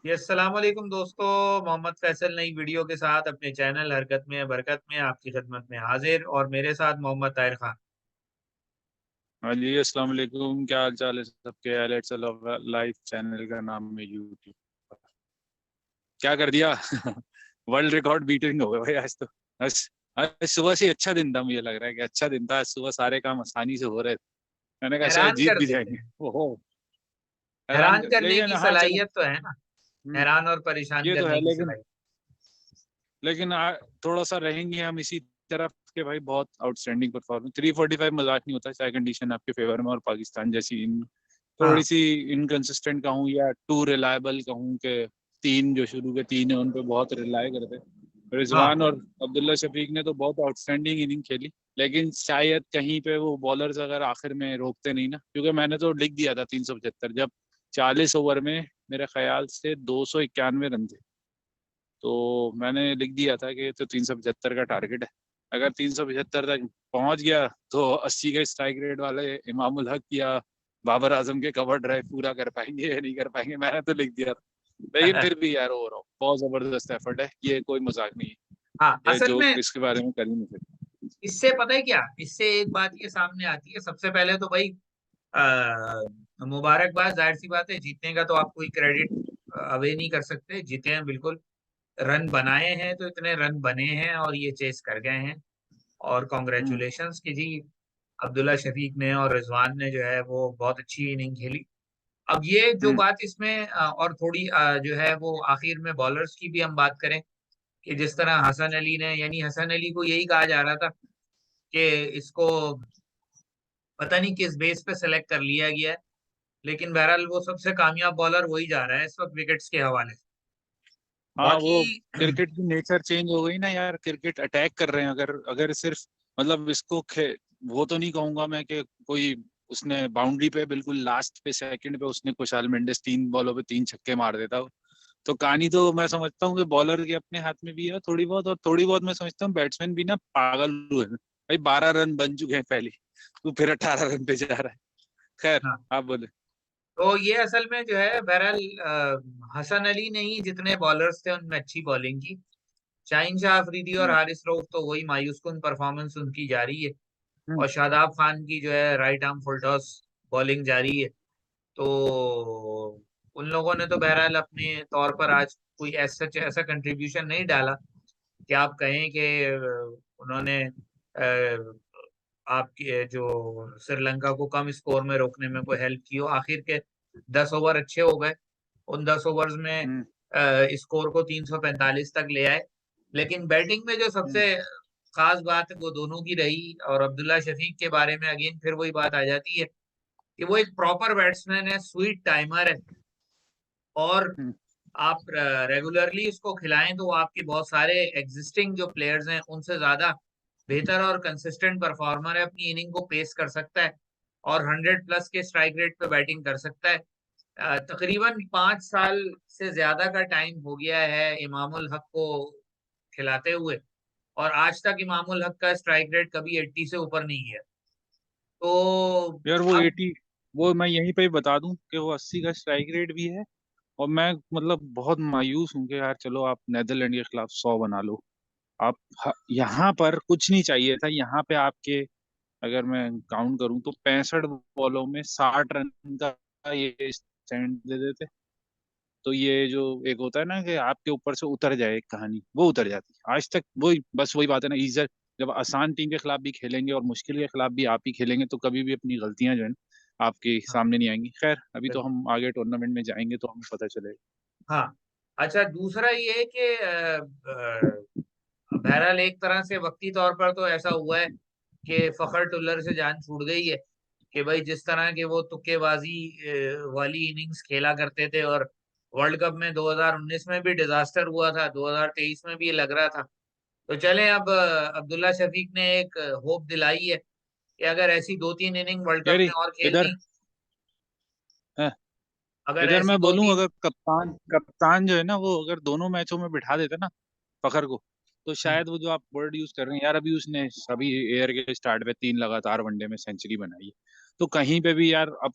ये अस्सलाम वालेकुम दोस्तों। मोहम्मद फैसल नई वीडियो के साथ अपने चैनल हरकत में बरकत में आपकी खिदमत में हाजिर, और मेरे साथ मोहम्मद ताहिर खान। हाँ जी, अस्सलाम वालेकुम। क्या हाल चाल है सबके? एलेट्स लाइव चैनल का नाम है यूट्यूब। क्या कर दिया? वर्ल्ड रिकॉर्ड बीटिंग हो गया भाई आज तो। आज आज सुबह से अच्छा दिन था, मुझे लग रहा है कि अच्छा दिन था। आज सुबह सारे काम आसानी से हो रहे थे। मैंने कहा शायद हैरान जीत कर भी देते जाएंगे। हैं। ओहो, हैरान हैरान कर, करने लेकिन की हाँ चलो। सलाहियत तो है ना। हम्म, हैरान और परेशान ये तो करने है। की लेकिन सलाहियत। लेकिन थोड़ा सा रहेंगे हम इसी तरफ के भाई। बहुत आउटस्टैंडिंग परफॉर्मेंस। 345 मजाक नहीं होता, चाहे कंडीशन आपके फेवर में और पाकिस्तान जैसी थोड़ी हाँ सी इनकंसिस्टेंट कहूँ या टू रिलायबल कहूँ कि तीन जो शुरू के तीन है उन पे बहुत रिलाय करते हैं। हाँ रिजवान और अब्दुल्ला शफीक ने तो बहुत आउटस्टैंडिंग इनिंग खेली, लेकिन शायद कहीं पे वो बॉलर्स अगर आखिर में रोकते नहीं ना, क्योंकि मैंने तो लिख दिया था 375 जब 40 ओवर में मेरे ख्याल से 291 रन थे। तो मैंने लिख दिया था कि तो 375 का टारगेट है। अगर 375 तक पहुंच गया तो 80 के स्ट्राइक रेट वाले इमामुल हक या बाबर आजम के कवर ड्राइव पूरा कर पाएंगे या नहीं कर पाएंगे, मैंने तो लिख दिया था। लेकिन फिर भी यार ओवरऑल बहुत जबरदस्त एफर्ट है, ये कोई मजाक नहीं हाँ, है। ये असल जो में इसके बारे में कर ही नहीं सकते। इससे पता है क्या, इससे एक बात ये सामने आती है। सबसे पहले तो भाई मुबारकबाद। जाहिर सी बात है, जीतने का तो आप कोई क्रेडिट अवे नहीं कर सकते। जीते हैं बिल्कुल। रन बनाए हैं तो इतने रन बने हैं और ये चेस कर गए हैं। और हम्म, कॉन्ग्रेचुलेशंस की जी। अब्दुल्ला शफीक ने और रिजवान ने जो है वो बहुत अच्छी इनिंग खेली। अब ये जो हम्म, बात इसमें और थोड़ी जो है वो आखिर में बॉलर्स की भी हम बात करें कि जिस तरह हसन अली ने, यानी हसन अली को यही कहा जा रहा था कि इसको पता नहीं किस बेस पे सेलेक्ट कर लिया गया है, लेकिन बहरहाल वो सबसे कामयाब बॉलर हो ही जा रहा है इस वक्त विकेट्स के हवाले से। हाँ बाकी वो क्रिकेट की नेचर चेंज हो गई ना यार। क्रिकेट अटैक कर रहे हैं। अगर अगर सिर्फ मतलब इसको वो तो नहीं कहूंगा मैं कि कोई उसने बाउंड्री पे बिल्कुल लास्ट पे सेकंड पे उसने खुशहाल मेंडिस 3 बॉलों पे 3 छक्के मार देता। तो कहानी तो मैं समझता हूँ कि बॉलर के अपने हाथ में भी है थोड़ी बहुत, और थोड़ी बहुत मैं समझता हूँ बैट्समैन भी ना पागल हुए हैं। भाई 12 रन बन चुके हैं पहले, तू फिर 18 रन पे जा रहा है। खैर, हाँ, आप बोले। तो ये असल में जो है बहरहाल हसन अली ने ही जितने बॉलर्स थे उनमें अच्छी बॉलिंग की। शाहीन शाह अफरीदी और हम्म, हारिस रऊफ तो वही मायूस कुन परफॉर्मेंस उनकी जारी है। हम्म, और शादाब खान की जो है right arm full toss bowling जारी है। तो उन लोगों ने तो बहरहाल अपने तौर पर आज कोई ऐसा ऐसा कंट्रीब्यूशन नहीं डाला कि आप कहें कि उन्होंने आपके जो श्रीलंका को कम स्कोर में रोकने में कोई हेल्प की हो। आखिर के 10 ओवर अच्छे हो गए। उन 10 ओवर्स में हम्म, स्कोर को 345 तक ले आए। लेकिन बैटिंग में जो हम्म, सबसे खास बात है वो दोनों की रही। और अब्दुल्ला शफीक के बारे में अगेन फिर वही बात आ जाती है कि वो एक प्रॉपर बैट्समैन है, स्वीट टाइमर है। और हम्म। आप रेगुलरली इसको खिलाएं तो वो आपके बहुत सारे एग्जिस्टिंग जो प्लेयर्स हैं उनसे ज्यादा बेहतर और कंसिस्टेंट परफॉर्मर है। अपनी इनिंग को पेस कर सकता है और 100+ के स्ट्राइक रेट पे बैटिंग कर सकता है। तकरीबन 5 साल से ज्यादा का टाइम हो गया है इमामुल हक को खिलाते हुए, और आज तक इमामुल हक का स्ट्राइक रेट कभी 80 से ऊपर नहीं गया। तो यार वो अब 80, वो मैं यहीं पे ही बता दूं कि वो 80 का स्ट्राइक रेट भी है। और मैं मतलब बहुत मायूस हूँ कि यार चलो आप नेदरलैंड के खिलाफ 100 बना लो। आप यहाँ पर कुछ नहीं चाहिए था। यहाँ पे आपके अगर मैं काउंट करूं तो 65 बॉलों में 60 रन का ये स्टैंड दे देते। तो ये जो एक होता है ना कि आपके ऊपर से उतर जाए एक कहानी, वो उतर जाती है। आज तक वही बस वही बात है ना, ईजर जब आसान टीम के खिलाफ भी खेलेंगे और मुश्किल के खिलाफ भी आप ही खेलेंगे तो कभी भी अपनी गलतियां जो है ना आपके हाँ, सामने नहीं आएंगी। खैर, अभी तो बिल्कुल। हम आगे टूर्नामेंट में जाएंगे तो हमें पता चलेगा। हाँ, अच्छा, दूसरा ये कि बहरहाल एक तरह से वक्ती तौर पर तो ऐसा हुआ है कि फखर टुल्लर से जान छूट गई है कि भाई जिस तरह के वो तुक्केबाजी वाली इनिंग्स खेला करते थे। और वर्ल्ड कप में 2019 में भी डिजास्टर हुआ था, 2023 में भी ये लग रहा था। तो चलें, अब अब्दुल्ला शफीक ने एक होप दिलाई है कि अगर ऐसी 2-3 इनिंग वर्ल्ड कप यार में और इधर खेलनी, अगर इधर ऐसी मैं दो बोलूं, तीन अगर कप्तान कप्तान जो है ना वो अगर दोनों मैचों में बिठा देता ना फखर को, तो शायद वो जो आप वर्ड यूज कर रहे हैं यार, अभी उसने सभी एयर के स्टार्ट पे 3 लगातार वनडे में सेंचुरी बनाई है। तो कहीं पे भी यार अब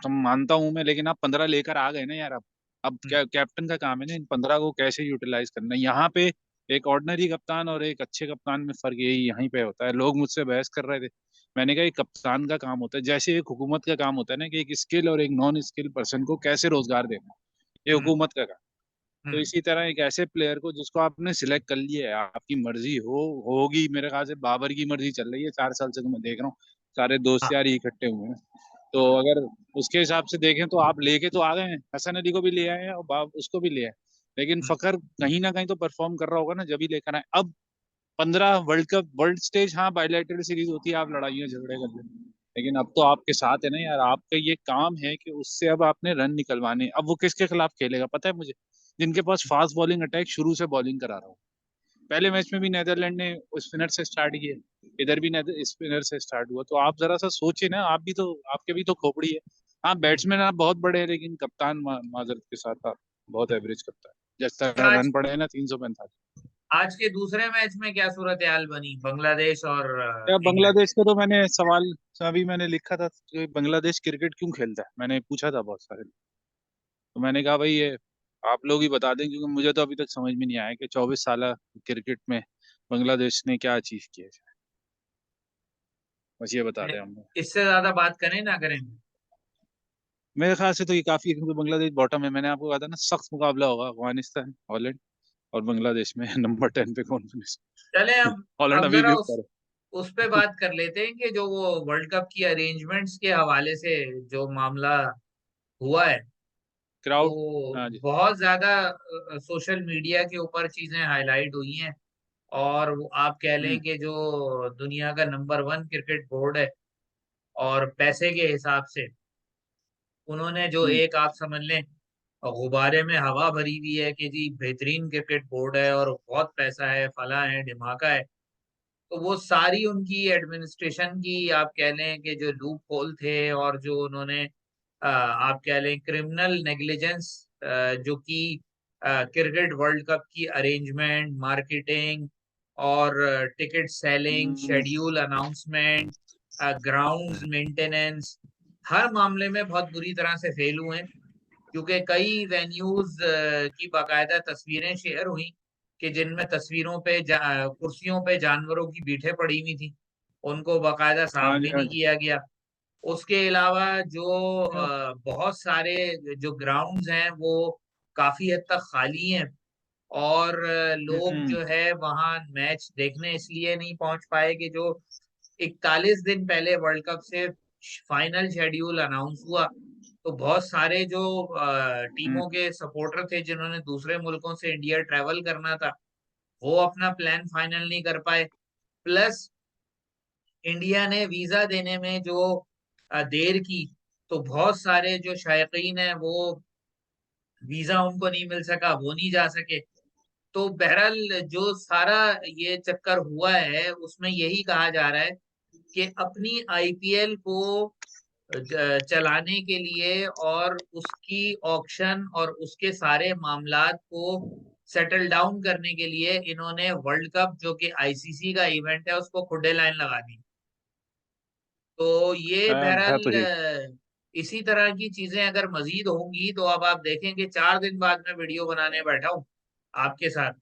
मानता हूं मैं, लेकिन आप 15 लेकर आ गए ना यार अब। अब क्या कैप्टन का काम है ना इन 15 को कैसे यूटिलाइज करना है। यहाँ पे एक ऑर्डिनरी कप्तान और एक अच्छे कप्तान में फर्क यही यहीं पे होता है। लोग मुझसे बहस कर रहे थे, मैंने कहा एक कप्तान का काम होता है जैसे एक हुकूमत का काम होता है ना कि एक स्किल और एक नॉन स्किल पर्सन को कैसे रोजगार देना है, ये हम्म। हुकूमत का काम। तो हम्म। इसी तरह एक ऐसे प्लेयर को जिसको आपने सिलेक्ट कर लिया है, आपकी मर्जी होगी, मेरे ख्याल से बाबर की मर्जी चल रही है 4 साल से, तो मैं देख रहा हूँ सारे दोस्त हाँ। यार ही इकट्ठे हुए हैं। तो अगर उसके हिसाब से देखें तो आप लेके तो आ गए हैं, हसन अली को भी ले आए हैं और बाब उसको भी ले आए, लेकिन हम्म। फकर कहीं ना कहीं तो परफॉर्म कर रहा होगा ना, जब ही लेकर आए। अब 15 वर्ल्ड कप वर्ल्ड स्टेज, हाँ बायलैटरल सीरीज होती है, आप लड़ाइयाँ झगड़े कर लेते हैं, लेकिन अब तो आपके साथ है ना यार, आपका ये काम है कि उससे अब आपने रन निकलवाने। अब वो किसके खिलाफ खेलेगा पता है मुझे? जिनके पास फास्ट बॉलिंग अटैक शुरू से बॉलिंग करा रहा हूँ। पहले मैच में भी नेदरलैंड ने स्पिनर से स्टार्ट किया, इधर भी स्पिनर से स्टार्ट हुआ। तो आप जरा सा सोचिए ना, आप भी तो, आपके भी तो खोपड़ी है। हाँ हम्म। बैट्समैन आप बहुत बड़े हैं, लेकिन कप्तान माजरत के साथ आप बहुत एवरेज करता है। जिस तरह आज रन पड़े हैं ना 345। आज के दूसरे मैच में क्या सूरत हाल बनी, बांग्लादेश और या इंग्लैंड? बांग्लादेश का तो मैंने सवाल अभी मैंने लिखा था कि बांग्लादेश क्रिकेट क्यों खेलता है, मैंने पूछा था बहुत सारे लोग। तो मैंने कहा भाई ये आप लोग ही बता दें, क्योंकि मुझे तो अभी तक समझ में नहीं आया कि 24 साल क्रिकेट में बांग्लादेश ने क्या अचीव किया है। बस ये बता दें हम। इससे ज्यादा बात करें ना करें? मेरे ख्याल से तो ये काफी है, क्योंकि बांग्लादेश बॉटम है। मैंने आपको कहा था ना सख्त मुकाबला होगा अफगानिस्तान, हॉलैंड और बांग्लादेश में नंबर 10 पे कौन फिनिश। चले अब हॉलैंड अब अभी जरा भी ऊपर उस पे है। बात कर लेते हैं कि जो वो वर्ल्ड कप की अरेंजमेंट्स के हवाले से जो मामला हुआ है, क्राउड। तो हाँ जी। बहुत ज्यादा सोशल मीडिया के ऊपर चीजें हाईलाइट हुई हैं। और आप कह लें हम्म। कि जो दुनिया का नंबर 1 क्रिकेट बोर्ड है, और पैसे के हिसाब से उन्होंने जो हम्म। एक, आप समझ लें, गुब्बारे में हवा भरी हुई है कि जी बेहतरीन क्रिकेट बोर्ड है और बहुत पैसा है, फला है, ढिमाका है। तो वो सारी उनकी एडमिनिस्ट्रेशन की, आप कह लें कि जो लूप होल थे, और जो उन्होंने आप कह लें क्रिमिनल नेग्लिजेंस, जो कि क्रिकेट वर्ल्ड कप की अरेंजमेंट, मार्केटिंग और टिकट सेलिंग, हम्म। शेड्यूल अनाउंसमेंट, ग्राउंड्स मेंटेनेंस, हर मामले में बहुत बुरी तरह से फेल हुए हैं। क्योंकि कई वेन्यूज की बाकायदा तस्वीरें शेयर हुई कि जिनमें तस्वीरों पे कुर्सियों पे जानवरों की बीठे पड़ी हुई थी, उनको बाकायदा साफ हाँ जी भी हाँ नहीं जी। किया गया। उसके अलावा जो हाँ। बहुत सारे जो ग्राउंड्स हैं वो काफी हद तक खाली हैं, और लोग हम्म। जो है वहां मैच देखने इसलिए नहीं पहुंच पाए कि जो 41 दिन पहले वर्ल्ड कप से फाइनल शेड्यूल अनाउंस हुआ, तो बहुत सारे जो हम्म। टीमों के सपोर्टर थे जिन्होंने दूसरे मुल्कों से इंडिया ट्रैवल करना था, वो अपना प्लान फाइनल नहीं कर पाए। प्लस इंडिया ने वीजा देने में जो देर की, तो बहुत सारे जो शायकीन हैं वो वीजा उनको नहीं मिल सका, वो नहीं जा सके। तो बहरहाल जो सारा ये चक्कर हुआ है उसमें यही कहा जा रहा है कि अपनी आईपीएल को चलाने के लिए और उसकी ऑक्शन और उसके सारे मामलात को सेटल डाउन करने के लिए इन्होंने वर्ल्ड कप, जो कि आईसीसी का इवेंट है, उसको खुडे लाइन लगा दी। तो ये है तो बहरहाल यही। इसी तरह की चीजें अगर मजीद होंगी तो अब आप देखेंगे 4 दिन बाद मैं वीडियो बनाने बैठा हूँ आपके साथ,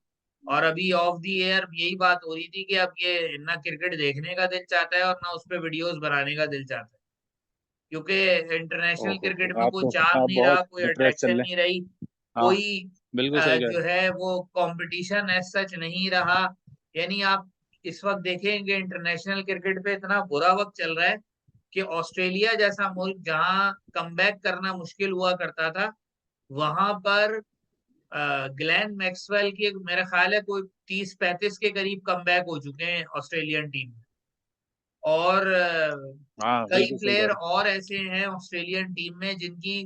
और अभी ऑफ दी एयर यही बात हो रही थी कि अब ये ना क्रिकेट देखने का दिल चाहता है और ना उस पर वीडियोस बनाने का दिल चाहता है। क्योंकि इंटरनेशनल ओहो क्रिकेट में कोई तो चाह आप नहीं रहा, बहुत कोई डिप्रेस चल अट्रैक्शन रहे नहीं रही, हैं। हाँ कोई बिल्कुल सही कह जो रहे है वो कंपटीशन एज सच नहीं रहा। यानी आप इस वक्त देखेंगे इंटरनेशनल क्रिकेट पे इतना बुरा वक्त चल रहा है कि ऑस्ट्रेलिया जैसा मुल्क जहां कमबैक करना मुश्किल हुआ करता था, वहां पर ग्लेन मैक्सवेल के मेरा ख्याल है कोई 30-35 के करीब कमबैक हो चुके हैं ऑस्ट्रेलियन टीम में। और हैं। हाँ कई बिल्कुल सही कह प्लेयर रहे और ऐसे हैं ऑस्ट्रेलियन टीम में जिनकी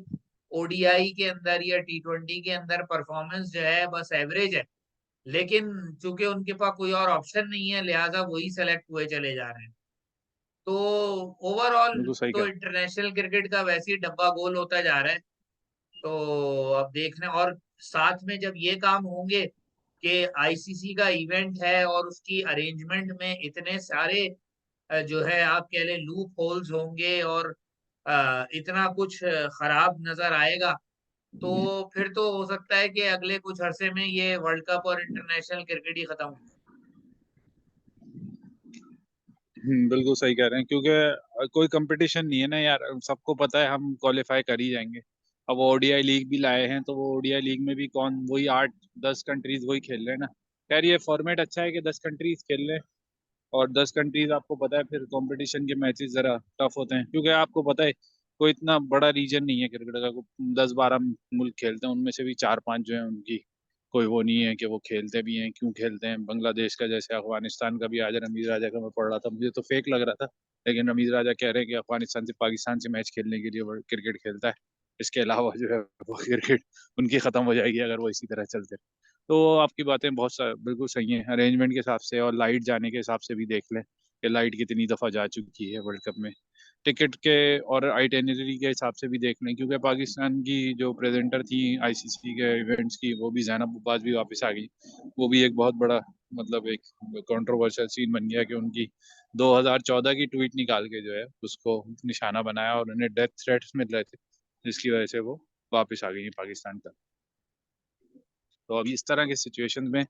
ओडीआई के अंदर या टी20 के अंदर परफॉर्मेंस जो है बस एवरेज है, लेकिन चूंकि उनके पास कोई और ऑप्शन नहीं है लिहाजा वही सेलेक्ट हुए चले जा रहे हैं। तो ओवरऑल बिल्कुल सही कह तो रहे इंटरनेशनल क्रिकेट का वैसे ही डब्बा गोल होता जा रहा है। तो अब देखना, और साथ में जब ये काम होंगे कि आईसीसी का इवेंट है और उसकी अरेंजमेंट में इतने सारे जो है आप कह लें लूप होल्स होंगे, और इतना कुछ खराब नजर आएगा, तो फिर तो हो सकता है कि अगले कुछ अरसे में ये वर्ल्ड कप और इंटरनेशनल क्रिकेट ही खत्म हो। बिल्कुल सही कह रहे हैं, क्योंकि कोई कंपटीशन नहीं है ना यार, सबको पता है हम क्वालिफाई कर ही जाएंगे। अब ओडीआई लीग भी लाए हैं, तो वो ओडीआई लीग में भी कौन, वही 8-10 कंट्रीज वही खेल रहे हैं ना। खैर ये फॉर्मेट अच्छा है कि 10 कंट्रीज खेल रहे हैं, और 10 कंट्रीज आपको पता है फिर कंपटीशन के मैचेस जरा टफ होते हैं, क्योंकि आपको पता है कोई इतना बड़ा रीजन नहीं है क्रिकेट का। 10-12 मुल्क खेलते हैं, उनमें से भी 4-5 जो है उनकी कोई वो नहीं है कि वो खेलते भी हैं, क्यों खेलते हैं। बांग्लादेश का, जैसे अफगानिस्तान का भी आज रमीज राजा का मैं पढ़ रहा था, मुझे तो फेक लग रहा था, लेकिन रमीज राजा कह रहे हैं कि अफगानिस्तान से पाकिस्तान से मैच खेलने के लिए वो क्रिकेट खेलता है। इसके अलावा जो है वो क्रिकेट उनकी खत्म हो जाएगी अगर वो इसी तरह चलते रहे। तो आपकी बातें बिल्कुल सही हैं, अरेंजमेंट के हिसाब से और लाइट जाने के हिसाब से भी देख लें कि लाइट कितनी दफा जा चुकी है वर्ल्ड कप में। टिकट के और आइटेनरी के हिसाब से भी देख लें, क्योंकि पाकिस्तान की जो प्रेजेंटर थी आईसीसी के इवेंट्स की, वो भी जैनब अब्बास भी वापस आ गई। वो भी एक बहुत बड़ा, मतलब एक कंट्रोवर्शियल सीन बन गया कि उनकी 2014 की ट्वीट निकाल के जो है उसको निशाना बनाया और उन्हें डेथ थ्रेट्स मिल रहे थे, जिसकी वजह से वो वापस आ गई पाकिस्तान का। तो अभी इस तरह के सिचुएशन में,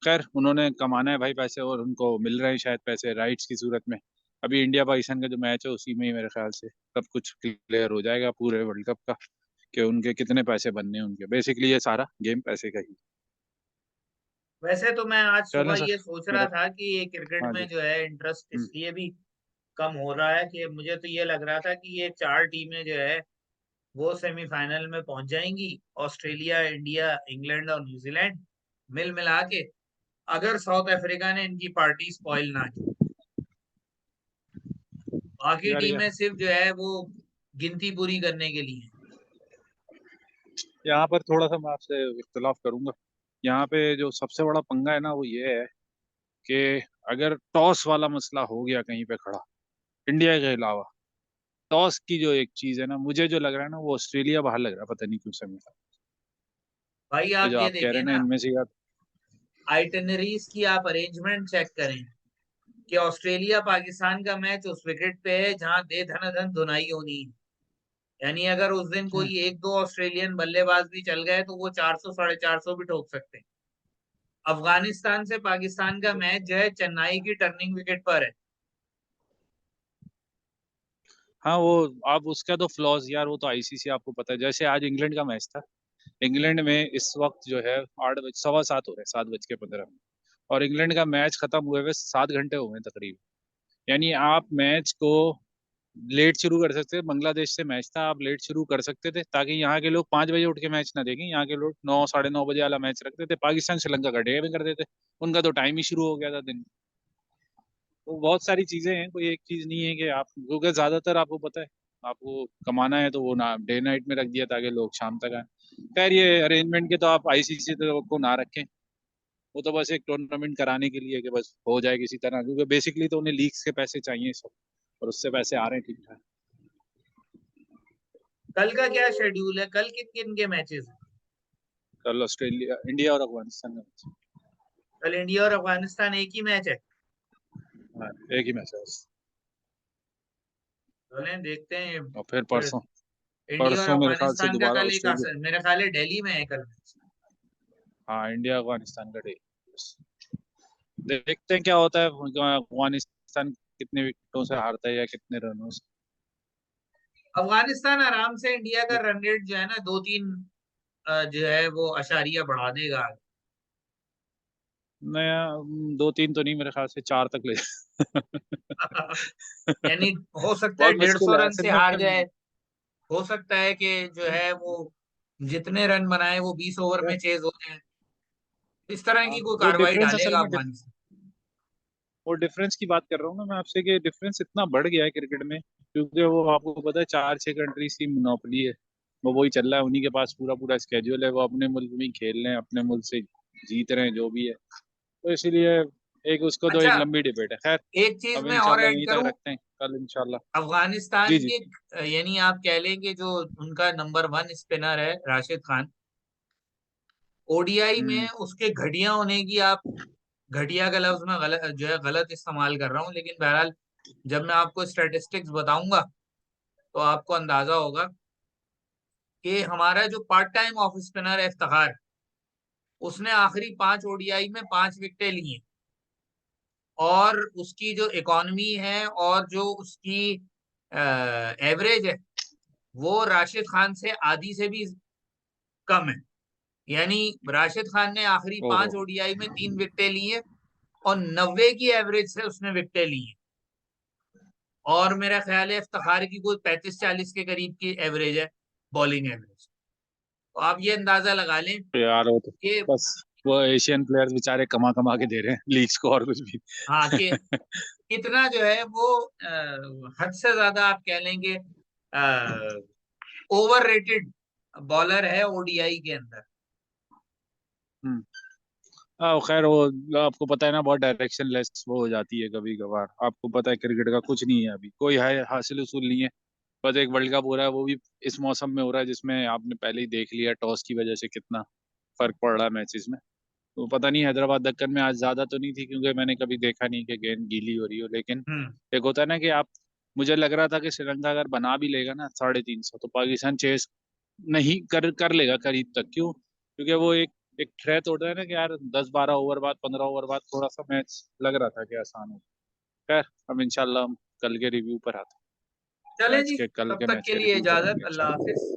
खैर उन्होंने कमाना है भाई पैसे, और उनको मिल रहे हैं शायद पैसे राइट्स की सूरत में। अभी इंडिया पाकिस्तान का जो मैच है उसी में ही मेरे ख्याल से सब कुछ क्लियर हो जाएगा पूरे वर्ल्ड कप का, कि उनके कितने पैसे बनने हैं। उनके बेसिकली ये सारा गेम पैसे का ही। वैसे तो मैं आज सुबह चलें सर। ये सोच रहा मेरा, था कि ये क्रिकेट हाँ में जी। जो है इंटरेस्ट हम्म। इसलिए भी कम हो रहा है कि मुझे तो ये लग रहा था कि ये चार टीमें जो है वो सेमीफाइनल में पहुंच जाएंगी, ऑस्ट्रेलिया, इंडिया, इंग्लैंड और न्यूजीलैंड मिल मिला के, अगर साउथ अफ्रीका ने इनकी पार्टी स्पॉइल ना की। बाकी यार टीमें सिर्फ जो है वो गिनती पूरी करने के लिए हैं। यहाँ पर थोड़ा सा मैं आपसे इख्तलाफ करूंगा। यहाँ पे जो सबसे बड़ा पंगा है ना वो ये है कि अगर टॉस वाला मसला हो गया कहीं पे खड़ा, इंडिया के अलावा, टॉस की जो एक चीज है ना, मुझे जो लग रहा है ना वो ऑस्ट्रेलिया बाहर लग रहा है, पता नहीं क्यों से। भाई ये आप जो ये आप कह रहे देखिए हैं ना ना, इनमें से यार। आइटनरीज की आप अरेंजमेंट चेक करें कि ऑस्ट्रेलिया पाकिस्तान का मैच उस विकेट पे है जहां दे धनाधन धुनाई होनी है। यानी अगर उस दिन हम्म। कोई एक दो ऑस्ट्रेलियन बल्लेबाज भी चल गए तो वो 400 450 भी ठोक सकते हैं। अफगानिस्तान से पाकिस्तान का मैच जो है चेन्नई की टर्निंग विकेट पर है। हाँ वो, आप उसका तो फ्लॉज यार, वो तो आईसीसी आपको पता है। जैसे आज इंग्लैंड का मैच था, इंग्लैंड में इस वक्त जो है 8 बज 7:15 हो रहे हैं, 7:15, और इंग्लैंड का मैच खत्म हुए हुए 7 घंटे हो गए तकरीबन। यानी आप मैच को लेट शुरू कर सकते थे, बांग्लादेश से मैच था, आप लेट शुरू कर सकते थे ताकि यहाँ के लोग 5 बजे उठ के मैच ना देखें। यहाँ के लोग 9 साढ़े 9 बजे वाला मैच रखते थे, पाकिस्तान श्रीलंका का डे में कर देते। उनका तो टाइम ही शुरू हो गया था दिन। तो बहुत सारी चीजें हैं, कोई एक चीज नहीं है कि आप, क्योंकि ज्यादातर आपको पता है आपको कमाना है तो वो ना डे नाइट में रख दिया ताकि लोग शाम तक आए। खैर ये अरेंजमेंट के तो आप आईसीसी तो को ना रखें, वो तो बस एक टूर्नामेंट कराने के लिए कि बस हो जाए किसी तरह, क्योंकि बेसिकली तो उन्हें लीग्स के पैसे चाहिए सब, और उससे पैसे आ रहे हैं ठीक ठाक। कल का क्या शेड्यूल है, कल किन किन के मैचेस हैं? कल ऑस्ट्रेलिया, इंडिया और अफगानिस्तान का मैच। कल इंडिया और अफगानिस्तान एक ही मैच है। हाँ, एक ही मैच है बस। चलें देखते हैं। और फिर फिर परसों, इंडिया और परसों मेरे ख्याल से अफगानिस्तान का दोबारा कल एक ऑस्ट्रेलिया। आसर, मेरे ख्याल है दिल्ली में है कल मैच। हाँ इंडिया अफगानिस्तान का डे। देखते हैं क्या होता है, अफगानिस्तान कितने विकेटों से हारता है या कितने रनों से। अफगानिस्तान आराम से इंडिया का रन रेट जो है ना 2-3 जो है वो अशारिया बढ़ा देगा। नया 2-3 तो नहीं, मेरे ख्याल से 4 तक ले यानी हो सकता है बहुत डेढ़ मुश्किल सौ है रन असल से में। हार जाए। हो सकता है कि जो है वो जितने रन बनाए वो 20 ओवर में यार, चेज हो जाए। इस तरह की कोई वो कार्रवाई डिफरेंस असल डालेगा में अफगानिस्तान। वो डिफरेंस की बात कर रहा हूँ ना मैं आपसे, कि डिफरेंस इतना बढ़ गया है क्रिकेट में, क्योंकि वो आपको पता है 4-6 कंट्रीज की मोनोपोली है। वो वही चल रहा है, उन्हीं के पास पूरा पूरा स्केड्यूल है, वो अपने मुल्क में ही खेल रहे हैं, अपने मुल्क से जीत रहे हैं जो भी है। तो इसीलिए एक उसको तो एक अच्छा, लंबी डिबेट है। खैर एक चीज अब मैं और इंशाल्लाह ऐड यहीं तक करूं। रखते हैं, कल इंशाल्लाह। अफगानिस्तान जी जी। के यानी आप कह लेंगे जो उनका नंबर 1 स्पिनर है राशिद खान, ओडीआई में हम्म। उसके घटिया होने की आप, घटिया का लफ्ज मैं गलत जो है गलत इस्तेमाल कर रहा हूँ, लेकिन बहरहाल जब मैं आपको स्टैटिस्टिक्स बताऊंगा तो आपको अंदाजा होगा कि हमारा जो पार्ट टाइम ऑफ स्पिनर है इफ्तिखार, उसने आखिरी 5 ओडीआई में 5 विकेटें ली हैं, और उसकी जो इकोनॉमी है और जो उसकी एवरेज है वो राशिद खान से आधी से भी कम है। यानी राशिद खान ने आखिरी ओहो। 5 ओडीआई में 3 विकेटें ली है, और 90 की एवरेज से उसने विकेटें ली है। और मेरा ख्याल है इफ्तिखार की कोई 35-40 के करीब की एवरेज है, बॉलिंग एवरेज। तो आप ये अंदाजा लगा लें तो यार वो तो कि बस वो एशियन प्लेयर्स बेचारे कमा कमा के दे रहे हैं लीग्स को, और कुछ भी। हाँ, कि कितना जो है वो हद से ज्यादा आप कह लेंगे ओवर रेटेड बॉलर है ओडीआई के अंदर। हम्म। हाँ खैर वो आपको पता है ना, बहुत डायरेक्शन लेस वो हो जाती है कभी कभार। आपको पता है क्रिकेट का कुछ नहीं है, अभी कोई है हासिल उसूल नहीं है। बस एक वर्ल्ड कप हो रहा है, वो भी इस मौसम में हो रहा है जिसमें आपने पहले ही देख लिया टॉस की वजह से कितना फर्क पड़ रहा है मैचेस में। तो पता नहीं, हैदराबाद दक्कन में आज ज्यादा तो नहीं थी क्योंकि मैंने कभी देखा नहीं कि गेंद गीली हो रही हो, लेकिन हम्म। एक होता है ना कि आप, मुझे लग रहा था कि श्रीलंका अगर बना भी लेगा ना 350 तो पाकिस्तान चेस नहीं कर कर लेगा करीब तक। क्यों? क्योंकि वो एक थ्रेट होता है ना कि यार 10-12 ओवर बाद, 15 ओवर बाद थोड़ा सा मैच लग रहा था कि आसान हो। खैर अब इंशाल्लाह हम कल के रिव्यू पर आते हैं, चलें मैच जी, के कल तब के तक मैच के के लिए रिव्यू इजाजत, करेंगे अल्लाह इंशाल्लाह। हाफिज।